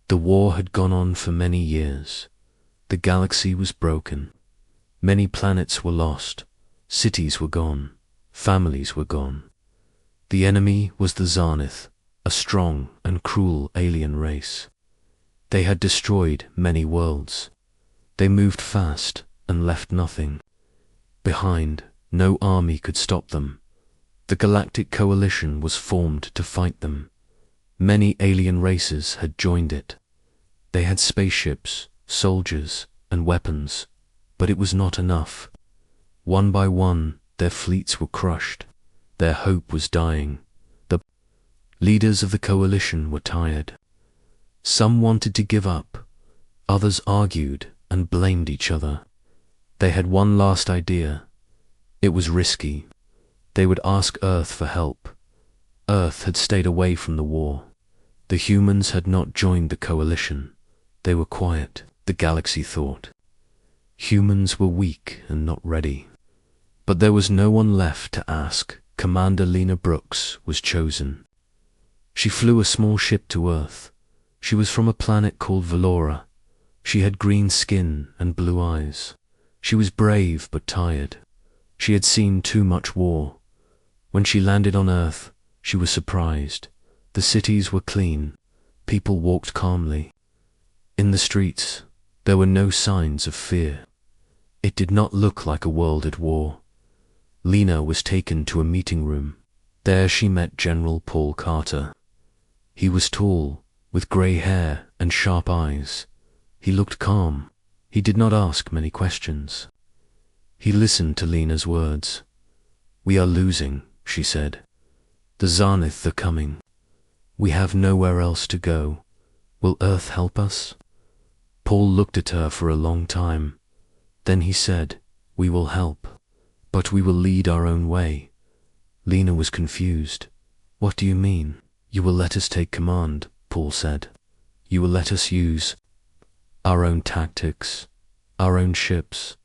The war had gone on for many years. The galaxy was broken. Many planets were lost. Cities were gone. Families were gone. The enemy was the Zarnith, a strong and cruel alien race. They had destroyed many worlds. They moved fast and left nothing behind. No army could stop them. The Galactic Coalition was formed to fight them. Many alien races had joined it. They had spaceships, soldiers, and weapons, but it was not enough. One by one, their fleets were crushed. Their hope was dying. The leaders of the coalition were tired. Some wanted to give up. Others argued and blamed each other. They had one last idea. It was risky. They would ask Earth for help. Earth had stayed away from the war. The humans had not joined the coalition. They were quiet, the galaxy thought. Humans were weak and not ready. But there was no one left to ask. Commander Lena Brooks was chosen. She flew a small ship to Earth. She was from a planet called Valora. She had green skin and blue eyes. She was brave but tired. She had seen too much war. When she landed on Earth, she was surprised. The cities were clean. People walked calmly. In the streets, there were no signs of fear. It did not look like a world at war. Lena was taken to a meeting room. There she met General Paul Carter. He was tall, with grey hair and sharp eyes. He looked calm. He did not ask many questions. He listened to Lena's words. "We are losing," she said. "The Zarnith are coming. We have nowhere else to go. Will Earth help us?" Paul looked at her for a long time. Then he said, "We will help, but we will lead our own way." Lena was confused. "What do you mean?" "You will let us take command," Paul said. "You will let us use our own tactics, our own ships,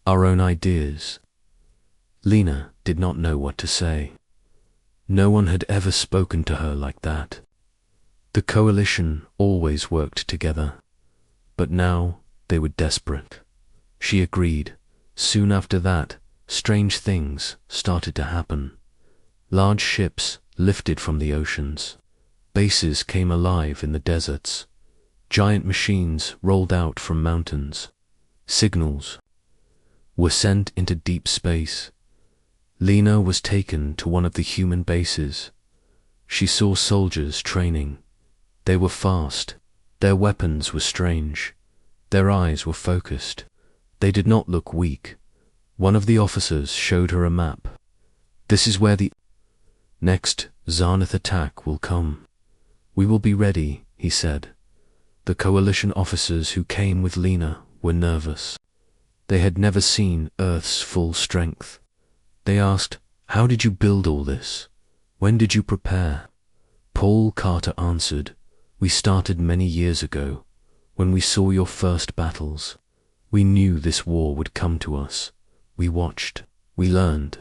our own ideas." Lena did not know what to say. No one had ever spoken to her like that. The coalition always worked together, but now they were desperate. She agreed. Soon after that, strange things started to happen. Large ships lifted from the oceans. Bases came alive in the deserts. Giant machines rolled out from mountains. Signals were sent into deep space. Lena was taken to one of the human bases. She saw soldiers training. They were fast. Their weapons were strange. Their eyes were focused. They did not look weak. One of the officers showed her a map. "This is where the next Zarnith attack will come. We will be ready," he said. The coalition officers who came with Lena were nervous. They had never seen Earth's full strength. They asked, "How did you build all this? When did you prepare?" Paul Carter answered, "We started many years ago, when we saw your first battles. We knew this war would come to us. We watched. We learned.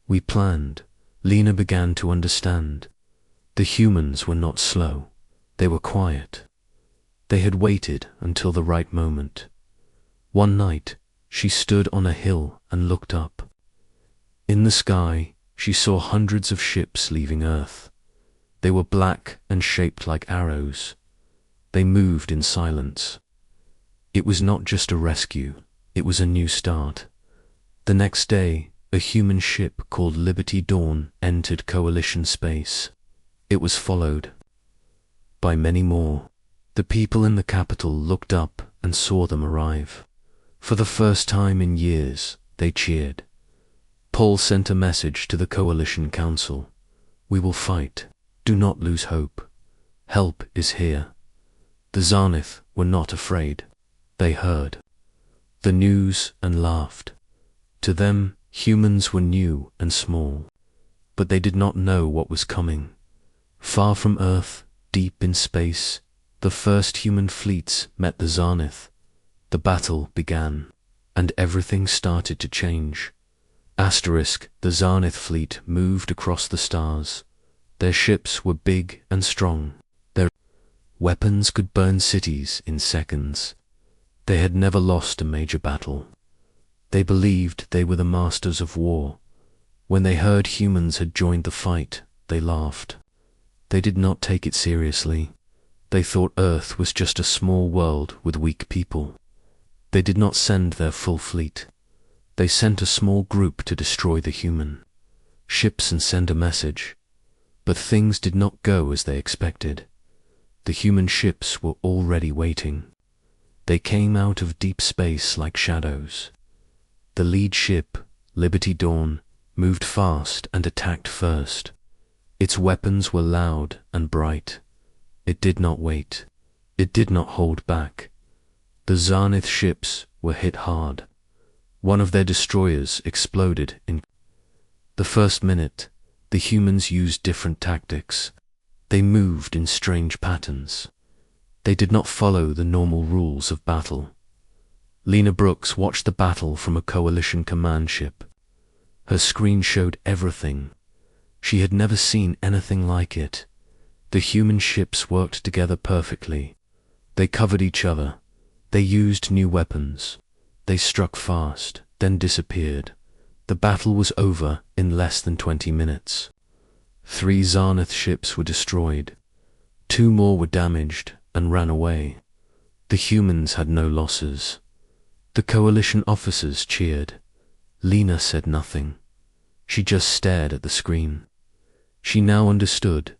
We planned." Lena began to understand. The humans were not slow. They were quiet. They had waited until the right moment. One night, she stood on a hill and looked up. In the sky, she saw hundreds of ships leaving Earth. They were black and shaped like arrows. They moved in silence. It was not just a rescue, it was a new start. The next day, a human ship called Liberty Dawn entered Coalition space. It was followed by many more. The people in the capital looked up and saw them arrive. For the first time in years, they cheered. Paul sent a message to the Coalition Council. "We will fight. Do not lose hope. Help is here." The Zarnith were not afraid. They heard the news and laughed. To them, humans were new and small, but they did not know what was coming. Far from Earth, deep in space, the first human fleets met the Zarnith. The battle began, and everything started to change. The Zarnith fleet moved across the stars. Their ships were big and strong. Their Weapons could burn cities in seconds. They had never lost a major battle. They believed they were the masters of war. When they heard humans had joined the fight, they laughed. They did not take it seriously. They thought Earth was just a small world with weak people. They did not send their full fleet. They sent a small group to destroy the human ships and send a message. But things did not go as they expected. The human ships were already waiting. They came out of deep space like shadows. The lead ship, Liberty Dawn, moved fast and attacked first. Its weapons were loud and bright. It did not wait. It did not hold back. The Zarnith ships were hit hard. One of their destroyers exploded in the first minute. The humans used different tactics. They moved in strange patterns. They did not follow the normal rules of battle. Lena Brooks watched the battle from a coalition command ship. Her screen showed everything. She had never seen anything like it. The human ships worked together perfectly. They covered each other. They used new weapons. They struck fast, then disappeared. The battle was over in less than 20 minutes. 3 Zarnith ships were destroyed. 2 more were damaged and ran away. The humans had no losses. The coalition officers cheered. Lena said nothing. She just stared at the screen. She now understood.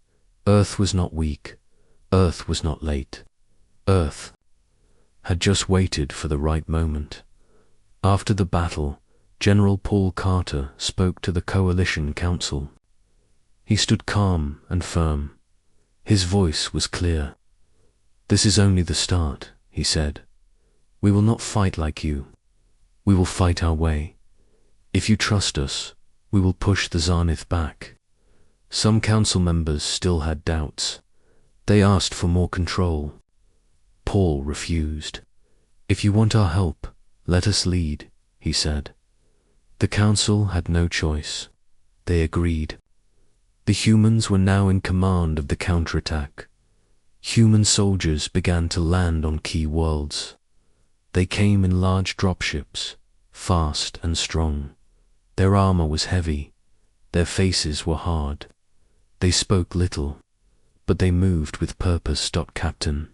Earth was not weak. Earth was not late. Earth had just waited for the right moment. After the battle, General Paul Carter spoke to the Coalition Council. He stood calm and firm. His voice was clear. "This is only the start," he said. "We will not fight like you. We will fight our way. If you trust us, we will push the Zarnith back." Some council members still had doubts. They asked for more control. Paul refused. "If you want our help, let us lead," he said. The council had no choice. They agreed. The humans were now in command of the counterattack. Human soldiers began to land on key worlds. They came in large dropships, fast and strong. Their armor was heavy. Their faces were hard. They spoke little, but they moved with purpose. Captain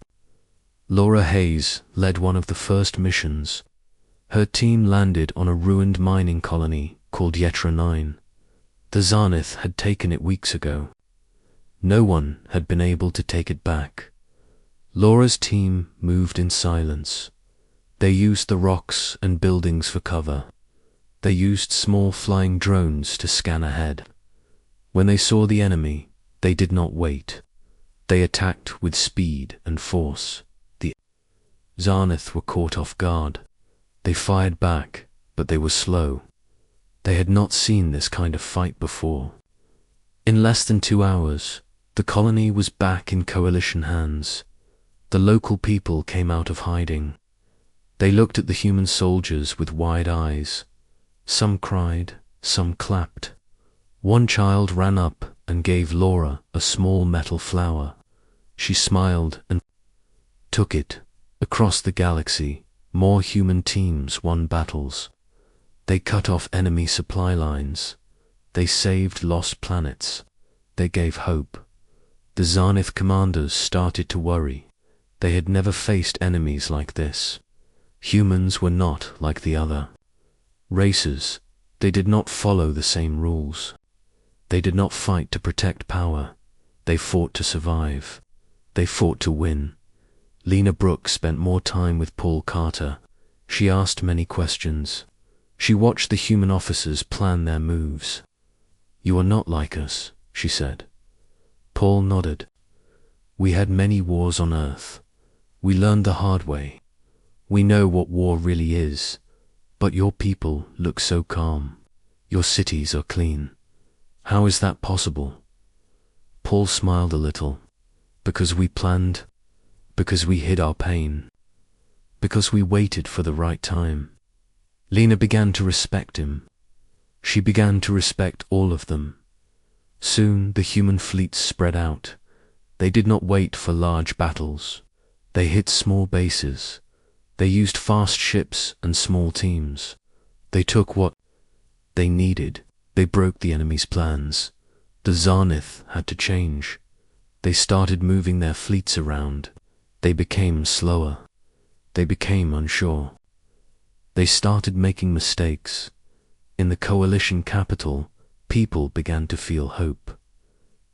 Laura Hayes led one of the first missions. Her team landed on a ruined mining colony called Yetra 9. The Zarnith had taken it weeks ago. No one had been able to take it back. Laura's team moved in silence. They used the rocks and buildings for cover. They used small flying drones to scan ahead. When they saw the enemy, they did not wait. They attacked with speed and force. The Zarnith were caught off guard. They fired back, but they were slow. They had not seen this kind of fight before. In less than 2 hours, the colony was back in coalition hands. The local people came out of hiding. They looked at the human soldiers with wide eyes. Some cried, some clapped. One child ran up and gave Laura a small metal flower. She smiled and took it. Across the galaxy, more human teams won battles. They cut off enemy supply lines. They saved lost planets. They gave hope. The Zarnith commanders started to worry. They had never faced enemies like this. Humans were not like the other races. They did not follow the same rules. They did not fight to protect power. They fought to survive. They fought to win. Lena Brooks spent more time with Paul Carter. She asked many questions. She watched the human officers plan their moves. "You are not like us," she said. Paul nodded. "We had many wars on Earth. We learned the hard way. We know what war really is. But your people look so calm. Your cities are clean. How is that possible?" Paul smiled a little. "Because we planned. Because we hid our pain. Because we waited for the right time." Lena began to respect him. She began to respect all of them. Soon the human fleets spread out. They did not wait for large battles. They hit small bases. They used fast ships and small teams. They took what they needed. They broke the enemy's plans. The Zenith had to change. They started moving their fleets around. They became slower. They became unsure. They started making mistakes. In the coalition capital, people began to feel hope.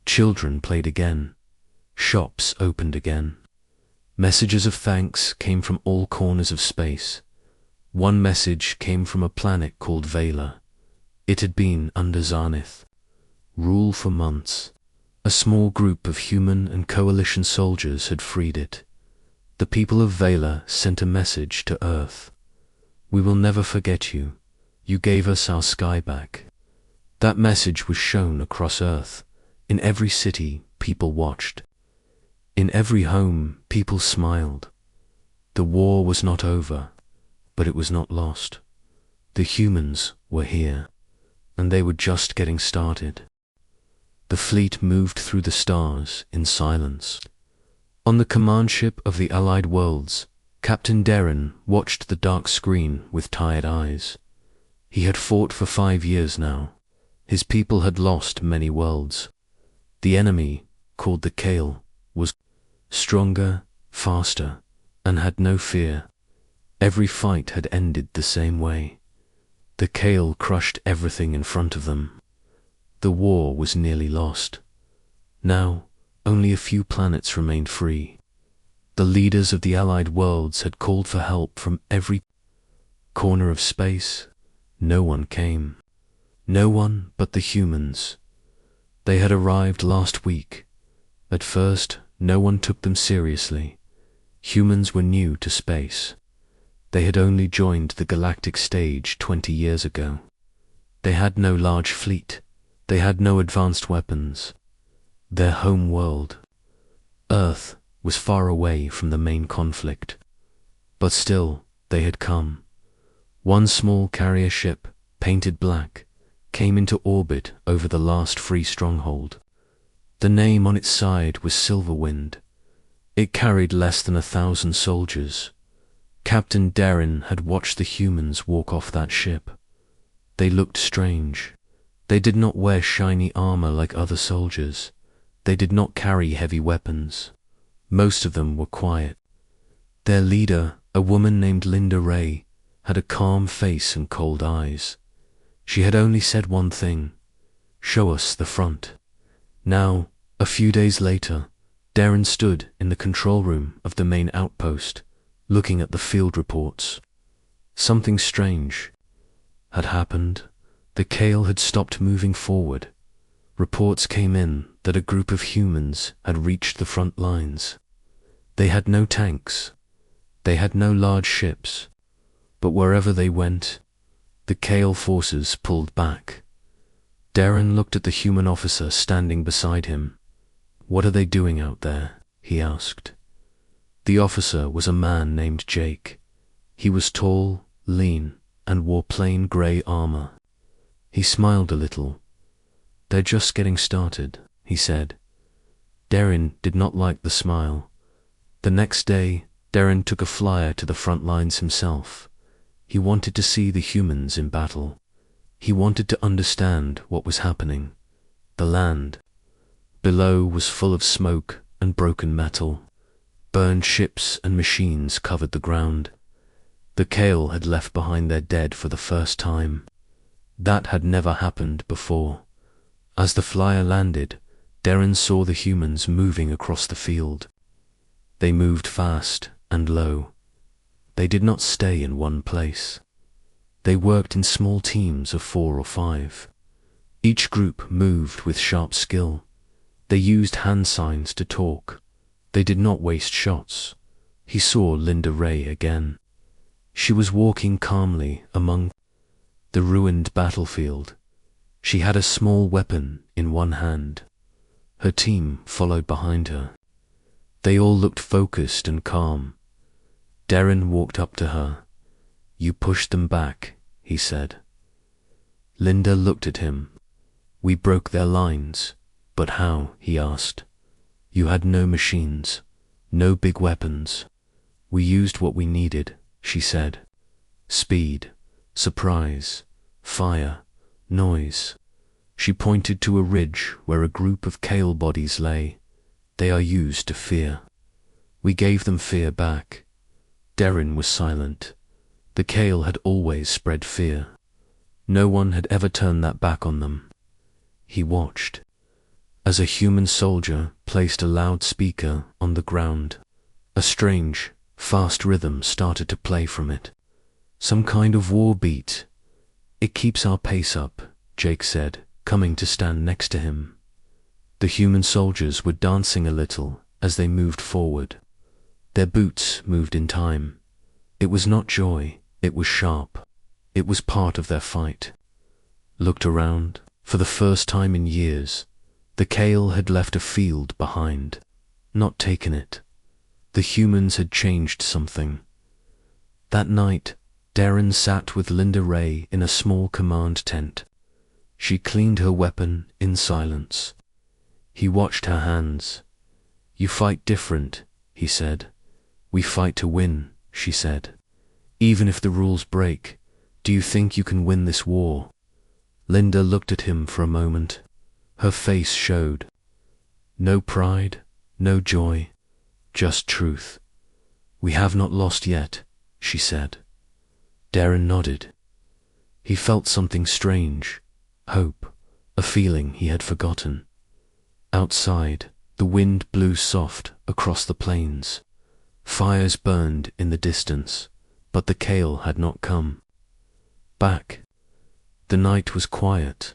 Children played again. Shops opened again. Messages of thanks came from all corners of space. One message came from a planet called Vela. It had been under Zenith rule for months. A small group of human and coalition soldiers had freed it. The people of Vela sent a message to Earth. We will never forget you. You gave us our sky back. That message was shown across Earth. In every city, people watched. In every home, people smiled. The war was not over, but it was not lost. The humans were here, and they were just getting started. The fleet moved through the stars in silence. On the command ship of the Allied worlds, Captain Darren watched the dark screen with tired eyes. He had fought for 5 years now. His people had lost many worlds. The enemy, called the Kale, was stronger, faster, and had no fear. Every fight had ended the same way. The Kale crushed everything in front of them. The war was nearly lost. Now, only a few planets remained free. The leaders of the Allied worlds had called for help from every corner of space. No one came. No one but the humans. They had arrived last week. At first, no one took them seriously. Humans were new to space. They had only joined the galactic stage 20 years ago. They had no large fleet. They had no advanced weapons. Their home world, Earth, was far away from the main conflict. But still, they had come. One small carrier ship, painted black, came into orbit over the last free stronghold. The name on its side was Silverwind. It carried less than 1,000 soldiers. Captain Darren had watched the humans walk off that ship. They looked strange. They did not wear shiny armor like other soldiers. They did not carry heavy weapons. Most of them were quiet. Their leader, a woman named Linda Ray, had a calm face and cold eyes. She had only said one thing: "Show us the front." Now, a few days later, Darren stood in the control room of the main outpost, looking at the field reports. Something strange had happened. The Kale had stopped moving forward. Reports came in that a group of humans had reached the front lines. They had no tanks. They had no large ships. But wherever they went, the Kale forces pulled back. Darren looked at the human officer standing beside him. "What are they doing out there?" he asked. The officer was a man named Jake. He was tall, lean, and wore plain grey armor. He smiled a little. "They're just getting started," he said. Darren did not like the smile. The next day, Darren took a flyer to the front lines himself. He wanted to see the humans in battle. He wanted to understand what was happening. The land below was full of smoke and broken metal. Burned ships and machines covered the ground. The Kale had left behind their dead for the first time. That had never happened before. As the flyer landed, Darren saw the humans moving across the field. They moved fast and low. They did not stay in one place. They worked in small teams of 4 or 5. Each group moved with sharp skill. They used hand signs to talk. They did not waste shots. He saw Linda Ray again. She was walking calmly among the ruined battlefield. She had a small weapon in one hand. Her team followed behind her. They all looked focused and calm. Darren walked up to her. "You pushed them back," he said. Linda looked at him. "We broke their lines." "But how?" he asked. You had no machines, no big weapons. We used what we needed, she said. Speed, surprise, fire, noise. She pointed to a ridge where a group of Kale bodies lay. They are used to fear. We gave them fear back. Darren was silent. The Kale had always spread fear. No one had ever turned that back on them. He watched as a human soldier placed a loudspeaker on the ground. A strange, fast rhythm started to play from it. Some kind of war beat. It keeps our pace up, Jake said, coming to stand next to him. The human soldiers were dancing a little as they moved forward. Their boots moved in time. It was not joy, it was sharp. It was part of their fight. Looked around. For the first time in years, the Kale had left a field behind, not taken it. The humans had changed something. That night, Darren sat with Linda Ray in a small command tent. She cleaned her weapon in silence. He watched her hands. You fight different, he said. We fight to win, she said. Even if the rules break, do you think you can win this war? Linda looked at him for a moment. Her face showed. No pride, no joy, just truth. We have not lost yet, she said. Darren nodded. He felt something strange, hope, a feeling he had forgotten. Outside, the wind blew soft across the plains. Fires burned in the distance, but the Kale had not come. Back. The night was quiet.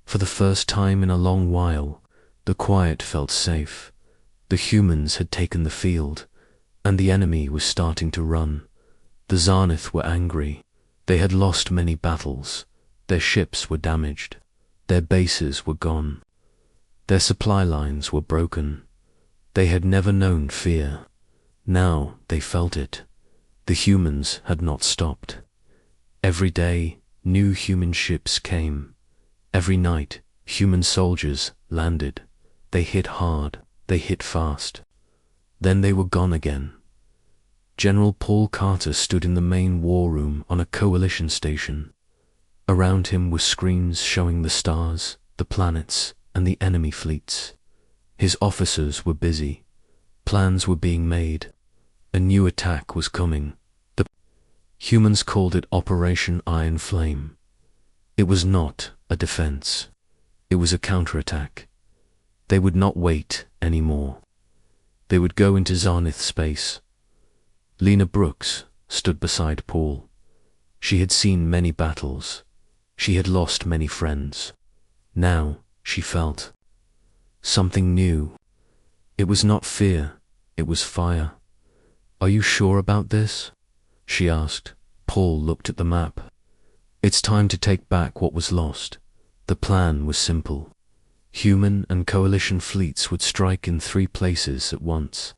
For the first time in a long while, the quiet felt safe. The humans had taken the field, and the enemy was starting to run. The Zarnith were angry. They had lost many battles. Their ships were damaged. Their bases were gone. Their supply lines were broken. They had never known fear. Now they felt it. The humans had not stopped. Every day, new human ships came. Every night, human soldiers landed. They hit hard, they hit fast. Then they were gone again. General Paul Carter stood in the main war room on a coalition station. Around him were screens showing the stars, the planets, and the enemy fleets. His officers were busy. Plans were being made. A new attack was coming. The humans called it Operation Iron Flame. It was not a defense. It was a counterattack. They would not wait anymore. They would go into Zarnith space. Lena Brooks stood beside Paul. She had seen many battles. She had lost many friends. Now she felt something new. It was not fear, it was fire. Are you sure about this? She asked. Paul looked at the map. It's time to take back what was lost. The plan was simple. Human and coalition fleets would strike in 3 places at once.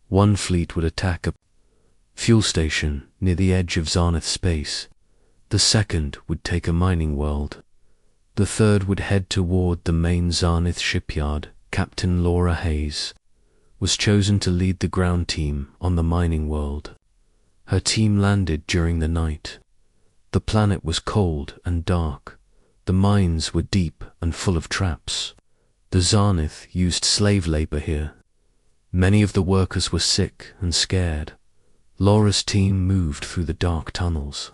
One fleet would attack a fuel station near the edge of Zarnith space. The second would take a mining world. The third would head toward the main Zarnith shipyard. Captain Laura Hayes was chosen to lead the ground team on the mining world. Her team landed during the night. The planet was cold and dark. The mines were deep and full of traps. The Zarnith used slave labor here. Many of the workers were sick and scared. Laura's team moved through the dark tunnels.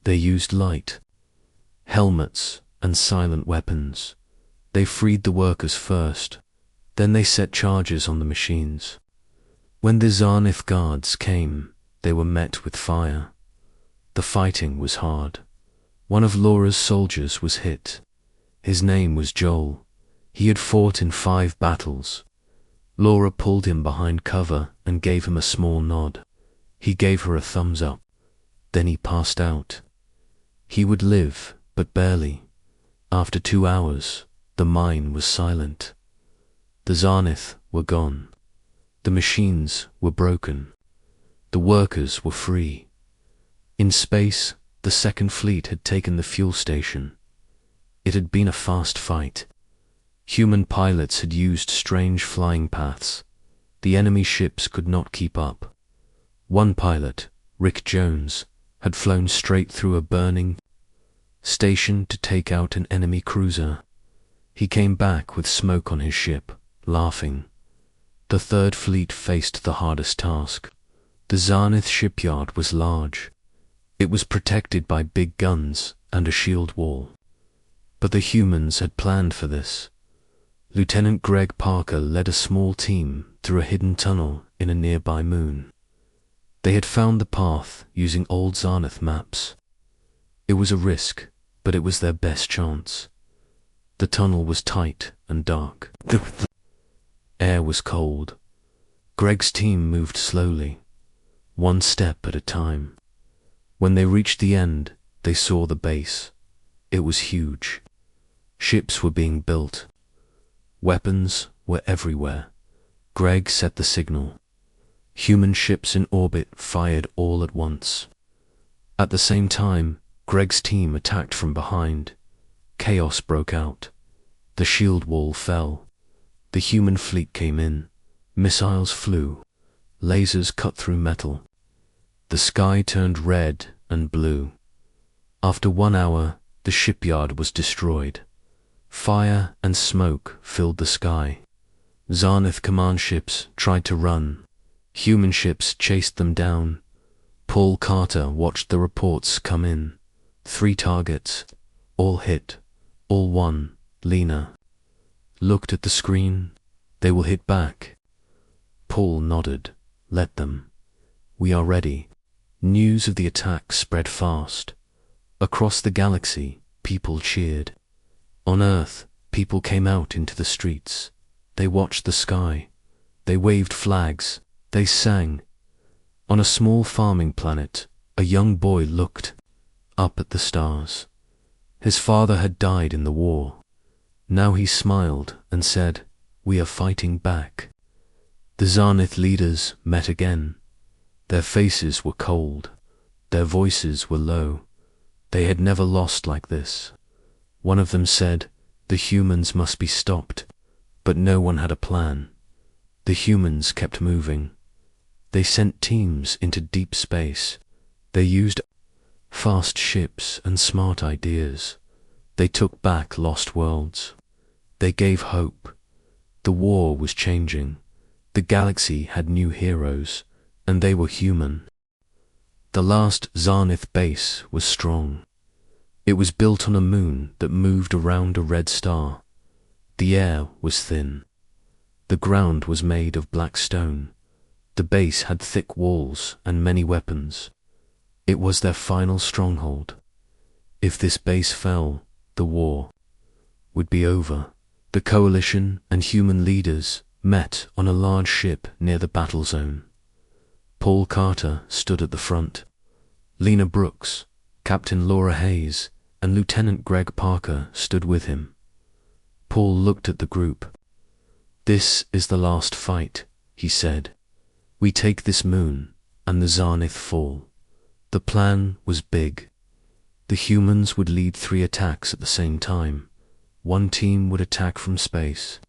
They used light, helmets, and silent weapons. They freed the workers first. Then they set charges on the machines. When the Zarnith guards came, they were met with fire. The fighting was hard. One of Laura's soldiers was hit. His name was Joel. He had fought in 5 battles. Laura pulled him behind cover and gave him a small nod. He gave her a thumbs up. Then he passed out. He would live, but barely. After 2 hours, the mine was silent. The Zarnith were gone. The machines were broken. The workers were free. In space, the second fleet had taken the fuel station. It had been a fast fight. Human pilots had used strange flying paths. The enemy ships could not keep up. One pilot, Rick Jones, had flown straight through a burning station to take out an enemy cruiser. He came back with smoke on his ship, laughing. The Third Fleet faced the hardest task. The Zarnith shipyard was large. It was protected by big guns and a shield wall. But the humans had planned for this. Lieutenant Greg Parker led a small team through a hidden tunnel in a nearby moon. They had found the path using old Zarnith maps. It was a risk, but it was their best chance. The tunnel was tight and dark. The air was cold. Greg's team moved slowly, one step at a time. When they reached the end, they saw the base. It was huge. Ships were being built. Weapons were everywhere. Greg set the signal. Human ships in orbit fired all at once. At the same time, Greg's team attacked from behind. Chaos broke out. The shield wall fell. The human fleet came in. Missiles flew. Lasers cut through metal. The sky turned red and blue. After 1 hour, the shipyard was destroyed. Fire and smoke filled the sky. Zarnith command ships tried to run. Human ships chased them down. Paul Carter watched the reports come in. 3 targets, all hit, all won. Lena looked at the screen. They will hit back. Paul nodded. Let them. We are ready. News of the attack spread fast. Across the galaxy, people cheered. On Earth, people came out into the streets. They watched the sky. They waved flags. They sang. On a small farming planet, a young boy looked up at the stars. His father had died in the war. Now he smiled and said, "We are fighting back." The Zarnith leaders met again. Their faces were cold. Their voices were low. They had never lost like this. One of them said, "The humans must be stopped." But no one had a plan. The humans kept moving. They sent teams into deep space. They used fast ships and smart ideas. They took back lost worlds. They gave hope. The war was changing. The galaxy had new heroes, and they were human. The last Zarnith base was strong. It was built on a moon that moved around a red star. The air was thin. The ground was made of black stone. The base had thick walls and many weapons. It was their final stronghold. If this base fell, the war would be over. The coalition and human leaders met on a large ship near the battle zone. Paul Carter stood at the front. Lena Brooks, Captain Laura Hayes, and Lieutenant Greg Parker stood with him. Paul looked at the group. "This is the last fight," he said. "We take this moon, and the Zarnith fall." The plan was big. The humans would lead 3 attacks at the same time. One team would attack from space.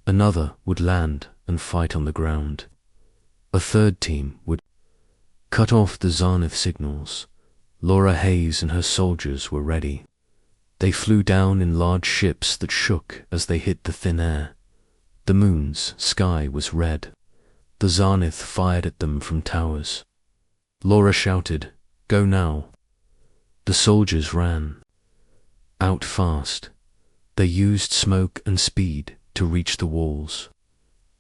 Another would land and fight on the ground. A third team would cut off the Zarnith signals. Laura Hayes and her soldiers were ready. They flew down in large ships that shook as they hit the thin air. The moon's sky was red. The Zarnith fired at them from towers. Laura shouted, "Go now." The soldiers ran out fast. They used smoke and speed to reach the walls.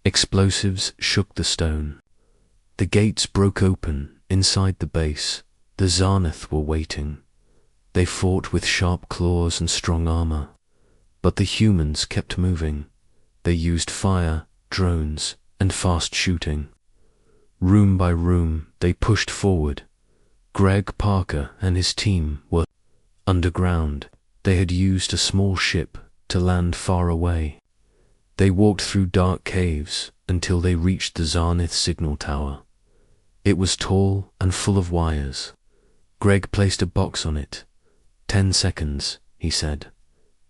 Explosives shook the stone. The gates broke open inside the base. The Zarnith were waiting. They fought with sharp claws and strong armor. But the humans kept moving. They used fire, drones, and fast shooting. Room by room, they pushed forward. Greg Parker and his team were underground. They had used a small ship to land far away. They walked through dark caves until they reached the Zarnith signal tower. It was tall and full of wires. Greg placed a box on it. 10 seconds, he said.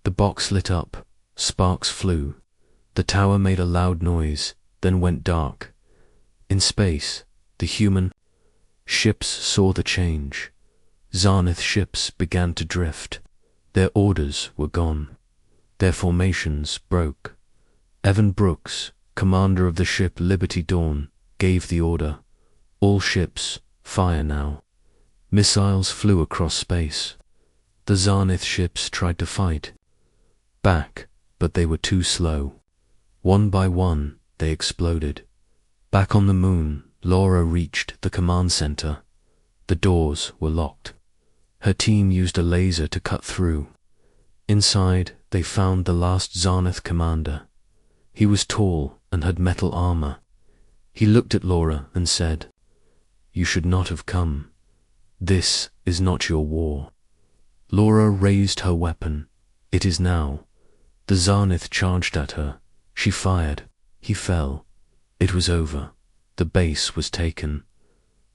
The box lit up, Sparks flew. The tower made a loud noise, then went dark. In space, the human ships saw the change. Zarnith ships began to drift. Their orders were gone. Their formations broke. Evan Brooks, commander of the ship Liberty Dawn, gave the order. All ships, fire now. Missiles flew across space. The Zarnith ships tried to fight back, but they were too slow. One by one, they exploded. Back on the moon, Laura reached the command center. The doors were locked. Her team used a laser to cut through. Inside, they found the last Zarnith commander. He was tall and had metal armor. He looked at Laura and said, "You should not have come. This is not your war." Laura raised her weapon. "It is now." The Zarnith charged at her. She fired. He fell. It was over. The base was taken.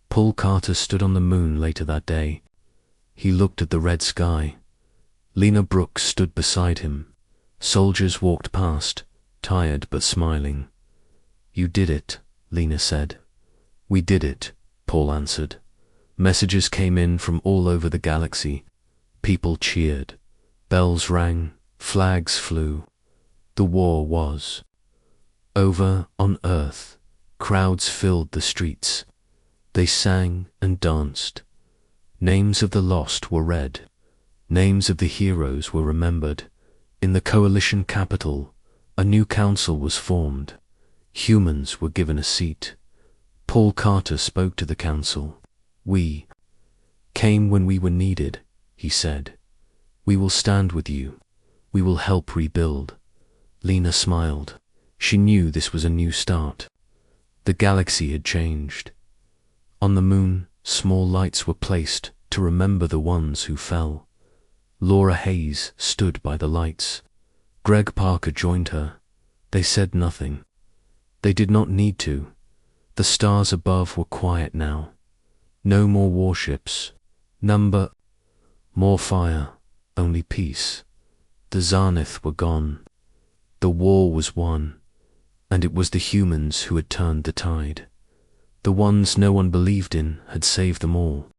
Paul Carter stood on the moon later that day. He looked at the red sky. Lena Brooks stood beside him. Soldiers walked past, tired but smiling. "You did it," Lena said. "We did it," Paul answered. Messages came in from all over the galaxy. People cheered. Bells rang. Flags flew. The war was over on Earth. Crowds filled the streets. They sang and danced. Names of the lost were read. Names of the heroes were remembered. In the coalition capital, a new council was formed. Humans were given a seat. Paul Carter spoke to the council. "We came when we were needed," he said. "We will stand with you. We will help rebuild." Lena smiled. She knew this was a new start. The galaxy had changed. On the moon, small lights were placed to remember the ones who fell. Laura Hayes stood by the lights. Greg Parker joined her. They said nothing. They did not need to. The stars above were quiet now. No more warships. More fire. Only peace. The Zarnith were gone. The war was won. And it was the humans who had turned the tide. The ones no one believed in had saved them all.